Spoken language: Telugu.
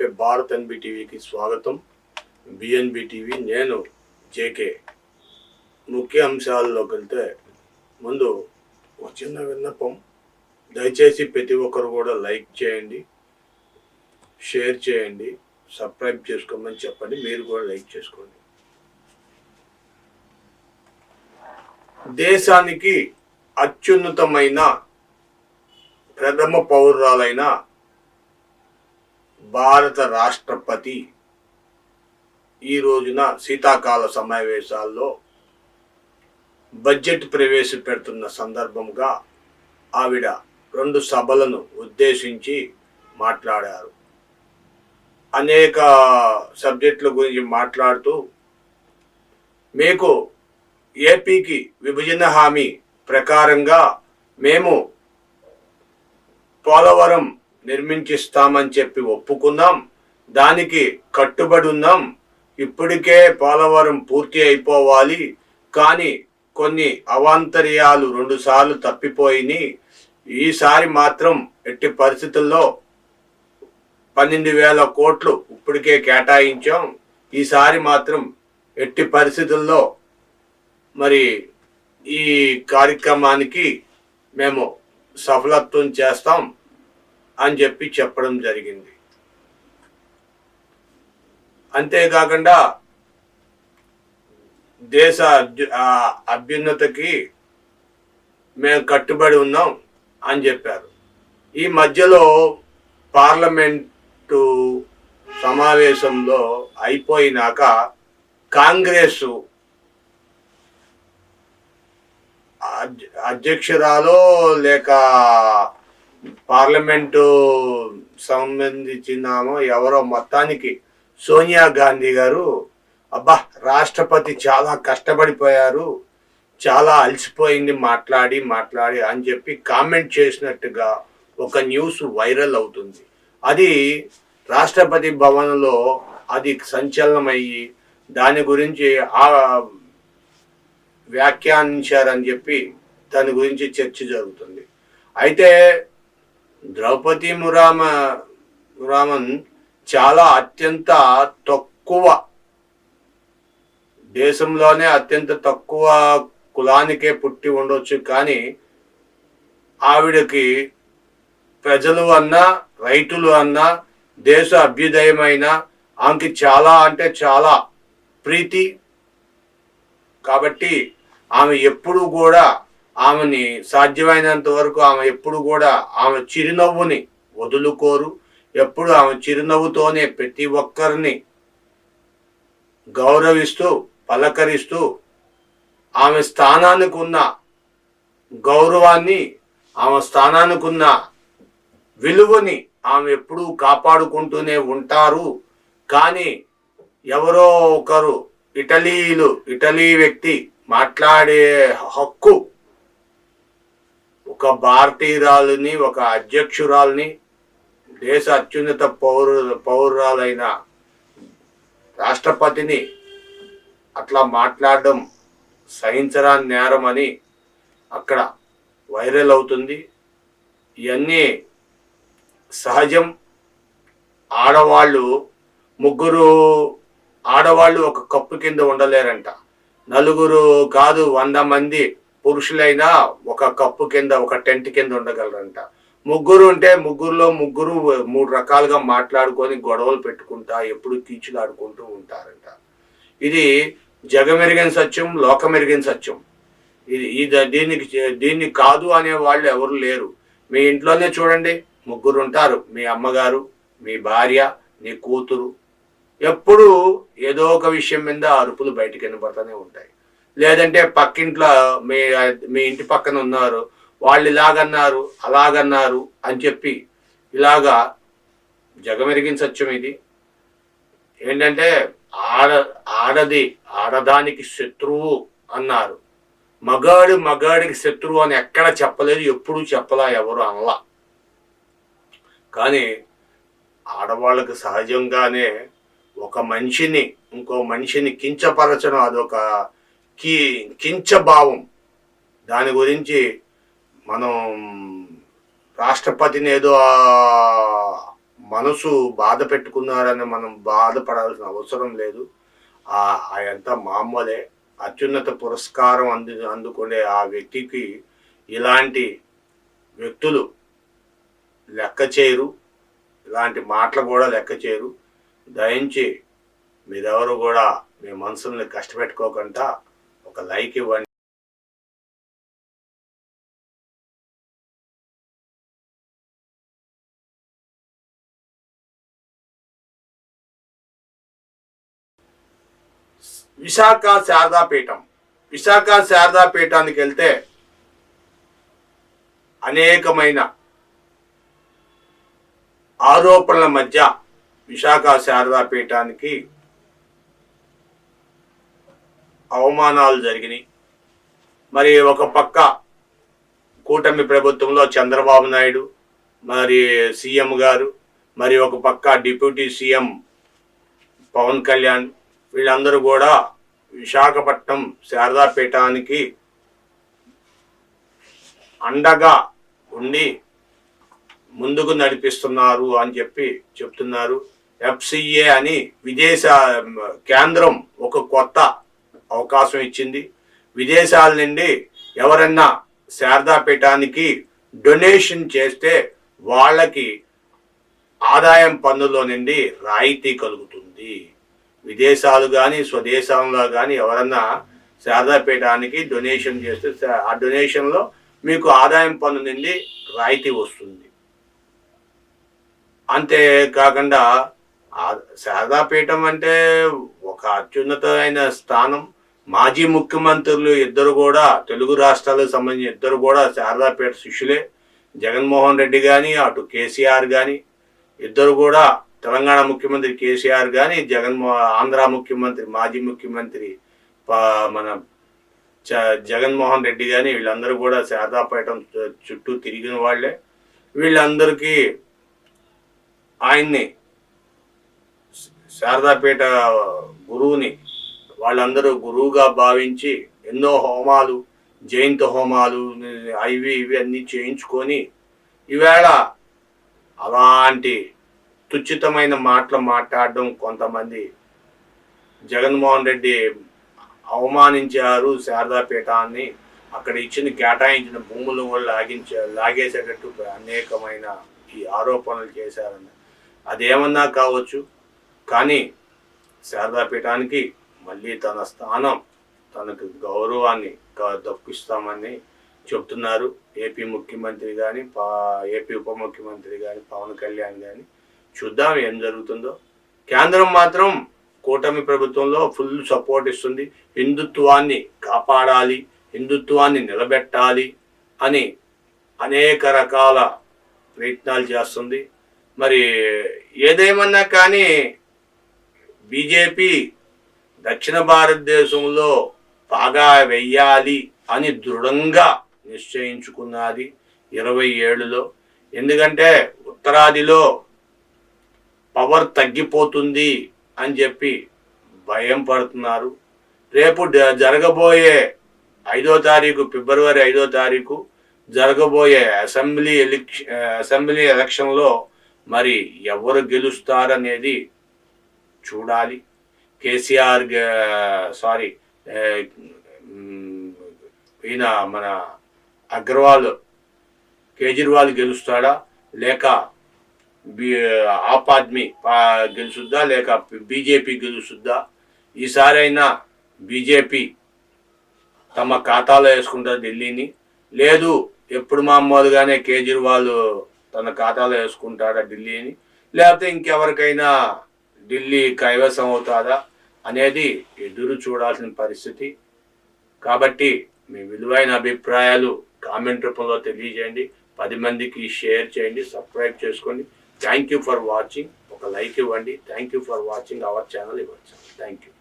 నమస్తే. భారత్ ఎన్బి టీవీకి స్వాగతం. బిఎన్బి టీవీ, నేను జేకే. ముఖ్య అంశాల్లోకి వెళ్తే ముందు ఒక చిన్న విన్నపం. దయచేసి ప్రతి ఒక్కరు కూడా లైక్ చేయండి, షేర్ చేయండి, సబ్స్క్రైబ్ చేసుకోమని చెప్పండి. మీరు కూడా లైక్ చేసుకోండి. దేశానికి అత్యున్నతమైన ప్రథమ పౌరురాలైన భారత రాష్ట్రపతి ఈ రోజున శీతాకాల సమావేశాల్లో బడ్జెట్ ప్రవేశపెడుతున్న సందర్భంగా ఆవిడ 2 సభలను ఉద్దేశించి మాట్లాడారు. అనేక సబ్జెక్టుల గురించి మాట్లాడుతూ, మీకు ఏపీకి విభజన హామీ ప్రకారంగా మేము పోలవరం నిర్మించిస్తామని చెప్పి ఒప్పుకున్నాం, దానికి కట్టుబడి ఉన్నాం. ఇప్పటికే పోలవరం పూర్తి అయిపోవాలి, కానీ కొన్ని అవాంతర్యాలు 2 సార్లు తప్పిపోయినాయి. ఈసారి మాత్రం ఎట్టి పరిస్థితుల్లో 12,000 కోట్లు ఇప్పటికే కేటాయించాం. ఈసారి మాత్రం ఎట్టి పరిస్థితుల్లో మరి ఈ కార్యక్రమానికి మేము సఫలత్వం చేస్తాం అని చెప్పడం జరిగింది. అంతేకాకుండా దేశ అభ్యున్నతికి మేము కట్టుబడి ఉన్నాం అని చెప్పారు. ఈ మధ్యలో పార్లమెంటు సమావేశంలో అయిపోయినాక కాంగ్రెస్ అధ్యక్షురాలో లేక పార్లమెంటు సంబంధించినామో ఎవరో, మొత్తానికి సోనియా గాంధీ గారు, అబ్బా రాష్ట్రపతి చాలా కష్టపడిపోయారు, చాలా అలసిపోయింది మాట్లాడి అని చెప్పి కామెంట్ చేసినట్టుగా ఒక న్యూస్ వైరల్ అవుతుంది. అది రాష్ట్రపతి భవన్లో అది సంచలనమయ్యి దాని గురించి వ్యాఖ్యానించారని చెప్పి దాని గురించి చర్చ జరుగుతుంది. అయితే ద్రౌపది మురామన్ చాలా అత్యంత తక్కువ, దేశంలోనే అత్యంత తక్కువ కులానికే పుట్టి ఉండొచ్చు, కానీ ఆవిడకి ప్రజలు అన్నా రైతులు అన్నా దేశ అభ్యుదయమైన ఆమెకి చాలా అంటే చాలా ప్రీతి. కాబట్టి ఆమె ఎప్పుడు కూడా ఆమెని సాధ్యమైనంత వరకు ఆమె ఎప్పుడు కూడా ఆమె చిరునవ్వుని వదులుకోరు. ఎప్పుడు ఆమె చిరునవ్వుతోనే ప్రతి ఒక్కరిని గౌరవిస్తూ పలకరిస్తూ ఆమె స్థానానికి ఉన్న గౌరవాన్ని, ఆమె స్థానానికి ఉన్న విలువని ఆమె ఎప్పుడూ కాపాడుకుంటూనే ఉంటారు. కానీ ఎవరో ఒకరు ఇటలీ వ్యక్తి మాట్లాడే హక్కు ఒక భారతీయురాలని, ఒక అధ్యక్షురాలని, దేశ అత్యున్నత పౌరురాలైన రాష్ట్రపతిని అట్లా మాట్లాడడం సహించరాని నేరం అని అక్కడ వైరల్ అవుతుంది. ఇవన్నీ సహజం. ఆడవాళ్ళు ఒక కప్పు కింద ఉండలేరంట. 4 కాదు 100 మంది పురుషులైనా ఒక కప్పు కింద, ఒక టెంట్ కింద ఉండగలరంట. 3 ఉంటే 3లో 3 రకాలుగా మాట్లాడుకొని గొడవలు పెట్టుకుంటా ఎప్పుడు కీచులాడుకుంటూ ఉంటారంట. ఇది జగమెరిగిన సత్యం, లోకమెరిగిన సత్యం. దీన్ని కాదు అనే వాళ్ళు ఎవరు లేరు. మీ ఇంట్లోనే చూడండి, 3 ఉంటారు. మీ అమ్మగారు, మీ భార్య, నీ కూతురు. ఎప్పుడు ఏదో ఒక విషయం మీద అరుపులు బయటికి వినబడుతూనే ఉంటాయి. లేదంటే పక్కింట్లో మీ ఇంటి పక్కన ఉన్నారు, వాళ్ళు ఇలాగన్నారు అలాగన్నారు అని చెప్పి ఇలాగా జగమెరిగిన సత్యం ఇది. ఏంటంటే ఆడదానికి శత్రువు అన్నారు. మగాడికి శత్రువు అని ఎక్కడ చెప్పలేదు, ఎప్పుడు చెప్పలా, ఎవరు అనలా. కానీ ఆడవాళ్ళకి సహజంగానే ఒక మనిషిని ఇంకో మనిషిని కించపరచడం అదొక కించభావం. దాని గురించి మనం రాష్ట్రపతిని ఏదో మనసు బాధ పెట్టుకున్నారని మనం బాధపడాల్సిన అవసరం లేదు. అదంతా మామూలే. అత్యున్నత పురస్కారం అందుకునే ఆ వ్యక్తికి ఇలాంటి వ్యక్తులు లెక్క చేయరు, ఇలాంటి మాటలు కూడా లెక్క చేయరు. దయించి మీరెవరు కూడా మీ మనసుల్ని కష్టపెట్టుకోకుండా ఒక లైక్ ఇవ్వండి. విశాఖ శారదాపీఠం. విశాఖ శారదాపీఠానికి వెళ్తే అనేకమైన ఆరోపణల మధ్య విశాఖ శారదాపీఠానికి అవమానాలు జరిగినాయి. మరి ఒక పక్క కూటమి ప్రభుత్వంలో చంద్రబాబు నాయుడు, మరి సీఎం గారు, మరి ఒక పక్క డిప్యూటీ సీఎం పవన్ కళ్యాణ్, వీళ్ళందరూ కూడా విశాఖపట్నం శారదాపీఠానికి అండగా ఉండి ముందుకు నడిపిస్తున్నారు అని చెప్తున్నారు. ఎఫ్సిఏ అని విదేశ కేంద్రం ఒక కొత్త అవకాశం ఇచ్చింది. విదేశాల నుండి ఎవరన్నా శారదాపీఠానికి డొనేషన్ చేస్తే వాళ్ళకి ఆదాయం పన్నులో నుండి రాయితీ కలుగుతుంది. విదేశాలు కానీ స్వదేశంలో కానీ ఎవరన్నా శారదాపీఠానికి డొనేషన్ చేస్తే ఆ డొనేషన్లో మీకు ఆదాయం పన్ను నుండి రాయితీ వస్తుంది. అంతేకాకుండా శారదాపీఠం అంటే ఒక అత్యున్నతమైన స్థానం. మాజీ ముఖ్యమంత్రులు ఇద్దరు కూడా, తెలుగు రాష్ట్రాలకు సంబంధించిన ఇద్దరు కూడా శారదాపీఠ శిష్యులే. జగన్మోహన్ రెడ్డి కానీ, అటు కేసీఆర్ కానీ, ఇద్దరు కూడా తెలంగాణ ముఖ్యమంత్రి కేసీఆర్ కానీ, ఆంధ్ర ముఖ్యమంత్రి మాజీ ముఖ్యమంత్రి మన జగన్మోహన్ రెడ్డి కానీ, వీళ్ళందరూ కూడా శారదాపీఠం చుట్టూ తిరిగిన వాళ్ళే. వీళ్ళందరికీ ఆయన్ని శారదాపీఠ గురువుని వాళ్ళందరూ గురువుగా భావించి ఎన్నో హోమాలు, జయంతి హోమాలు ఇవి అన్నీ చేయించుకొని ఈవేళ అలాంటి తుచ్చితమైన మాటలు మాట్లాడడం, కొంతమంది జగన్మోహన్ రెడ్డి అవమానించారు శారదాపీఠాన్ని, అక్కడ కేటాయించిన భూములు కూడా లాగేసేటట్టు అనేకమైన ఈ ఆరోపణలు చేశారని. అదేమన్నా కావచ్చు, కానీ శారదాపీఠానికి మళ్ళీ తన స్థానం, తనకు గౌరవాన్ని దక్కిస్తామని చెప్తున్నారు ఏపీ ముఖ్యమంత్రి కానీ, ఏపీ ఉప ముఖ్యమంత్రి కానీ, పవన్ కళ్యాణ్ కానీ. చూద్దాం ఏం జరుగుతుందో. కేంద్రం మాత్రం కూటమి ప్రభుత్వంలో ఫుల్ సపోర్ట్ ఇస్తుంది. హిందుత్వాన్ని కాపాడాలి, హిందుత్వాన్ని నిలబెట్టాలి అని అనేక రకాల ప్రయత్నాలు చేస్తుంది. మరి ఏదేమన్నా కానీ బీజేపీ దక్షిణ భారతదేశంలో బాగా వెయ్యాలి అని దృఢంగా నిశ్చయించుకున్నది 27లో. ఎందుకంటే ఉత్తరాదిలో పవర్ తగ్గిపోతుంది అని చెప్పి భయం పడుతున్నారు. రేపు జరగబోయే 5వ తారీఖు, ఫిబ్రవరి 5వ తారీఖు జరగబోయే అసెంబ్లీ ఎలక్షన్లో మరి ఎవరు గెలుస్తారనేది చూడాలి. ఈయన మన కేజ్రీవాల్ గెలుస్తాడా, లేక ఆప్ ఆద్మీ గెలుస్తుందా, లేక బీజేపీ గెలుస్తుందా? ఈసారైనా బీజేపీ తమ ఖాతాలో వేసుకుంటారు ఢిల్లీని. లేదు ఎప్పుడు మామూలుగానే కేజ్రీవాల్ తన ఖాతాలో వేసుకుంటాడా ఢిల్లీని, లేకపోతే ఇంకెవరికైనా ఢిల్లీ కైవసం అవుతుందా అనేది ఎదురు చూడాల్సిన పరిస్థితి. కాబట్టి మీ విలువైన అభిప్రాయాలు కామెంట్ రూపంలో తెలియజేయండి. 10 మందికి షేర్ చేయండి, సబ్స్క్రైబ్ చేసుకోండి. Thank you for watching. ఒక లైక్ ఇవ్వండి. Thank you for watching our channel. Thank you.